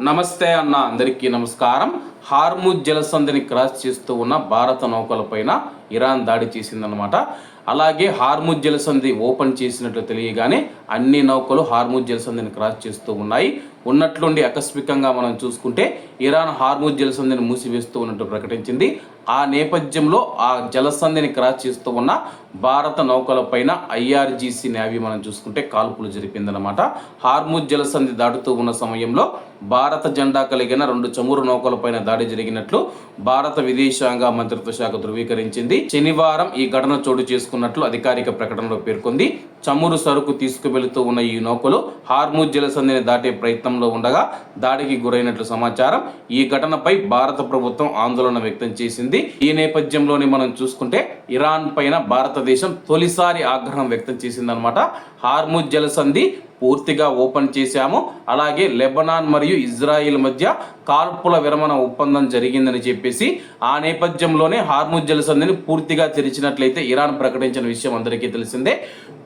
నమస్తే అన్న, అందరికీ నమస్కారం. హార్ముజ్ జలసంధిని క్రాస్ చేస్తూ ఉన్న భారత నౌకలపైన ఇరాన్ దాడి చేసిందనమాట. అలాగే హార్ముజ్ జలసంధి ఓపెన్ చేసినట్లు తెలియగానే అన్ని నౌకలు హార్ముజ్ జలసంధిని క్రాస్ చేస్తూ ఉన్నాయి. ఉన్నట్లుండి ఆకస్మికంగా మనం చూసుకుంటే ఇరాన్ హార్ముజ్ జలసంధిని మూసివేస్తూ ఉన్నట్టు ప్రకటించింది. ఆ నేపథ్యంలో ఆ జలసంధిని క్రాస్ చేస్తూ ఉన్న భారత నౌకలపైన ఐఆర్జీసీ నేవీ మనం చూసుకుంటే కాల్పులు జరిపిందనమాట. హార్ముజ్ జలసంధి దాటుతూ ఉన్న సమయంలో భారత జెండా కలిగిన 2 చమురు నౌకలపైన దాడి జరిగినట్లు భారత విదేశాంగ మంత్రిత్వ శాఖ ధృవీకరించింది. శనివారం ఈ ఘటన చోటు చేసుకున్నట్లు అధికారిక ప్రకటనలో పేర్కొంది. చమురు సరుకు తీసుకువెళుతూ ఉన్న ఈ నౌకలు హార్ముజ్ జలసంధిని దాటే ప్రయత్నంలో ఉండగా దాడికి గురైనట్లు సమాచారం. ఈ ఘటనపై భారత ప్రభుత్వం ఆందోళన వ్యక్తం చేసింది. ఈ నేపథ్యంలోనే మనం చూసుకుంటే ఇరాన్ పైన భారతదేశం తొలిసారి ఆగ్రహం వ్యక్తం చేసిందనమాట. హార్ముజ్ జలసంధి పూర్తిగా ఓపెన్ చేశాము, అలాగే లెబనాన్ మరియు ఇజ్రాయిల్ మధ్య కాల్పుల విరమణ ఒప్పందం జరిగిందని చెప్పేసి ఆ నేపథ్యంలోనే హార్ముజ్ జలసంధిని పూర్తిగా తెరిచినట్లయితే ఇరాన్ ప్రకటించిన విషయం అందరికీ తెలిసిందే.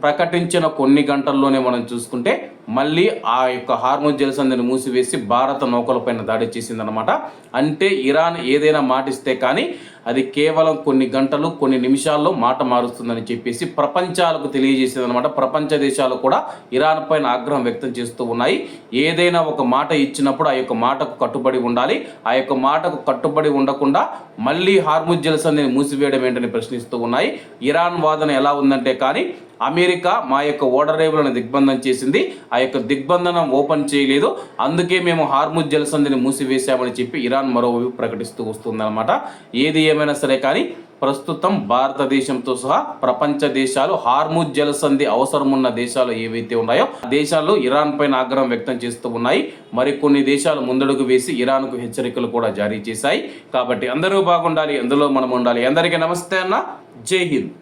ప్రకటించిన కొన్ని గంటల్లోనే మనం చూసుకుంటే మళ్ళీ ఆ యొక్క హార్ముజ్ జలసంధిని మూసివేసి భారత నౌకలపైన దాడి చేసిందనమాట. అంటే ఇరాన్ ఏదైనా మాటిస్తే కానీ అది కేవలం కొన్ని గంటలు కొన్ని నిమిషాల్లో మాట మారుస్తుందని చెప్పేసి ప్రపంచాలకు తెలియజేసేదనమాట. ప్రపంచ దేశాలు కూడా ఇరాన్ పైన ఆగ్రహం వ్యక్తం చేస్తూ ఉన్నాయి. ఏదైనా ఒక మాట ఇచ్చినప్పుడు ఆ యొక్క మాటకు కట్టుబడి ఉండాలి. ఆ యొక్క మాటకు కట్టుబడి ఉండకుండా మళ్ళీ హార్ముజ్ జలసంధిని మూసివేయడం ఏంటని ప్రశ్నిస్తూ ఉన్నాయి. ఇరాన్ వాదన ఎలా ఉందంటే కానీ అమెరికా మా యొక్క ఓడరేవులను దిగ్బంధం చేసింది, ఆ యొక్క దిగ్బంధనం ఓపెన్ చేయలేదు, అందుకే మేము హార్ముజ్ జలసంధిని మూసివేశామని చెప్పి ఇరాన్ మరోవైపు ప్రకటిస్తూ వస్తుందన్నమాట. ఏది ఏమైనా సరే కానీ ప్రస్తుతం భారతదేశంతో సహా ప్రపంచ దేశాలు హార్ముజ్ జలసంధి అవసరమున్న దేశాలు ఏవైతే ఉన్నాయో ఆ దేశాలు ఇరాన్ పైన ఆగ్రహం వ్యక్తం చేస్తూ ఉన్నాయి. మరికొన్ని దేశాలు ముందడుగు వేసి ఇరాన్కు హెచ్చరికలు కూడా జారీ చేశాయి. కాబట్టి అందరూ బాగుండాలి, అందులో మనం ఉండాలి. అందరికీ నమస్తే అన్న, జై హింద్.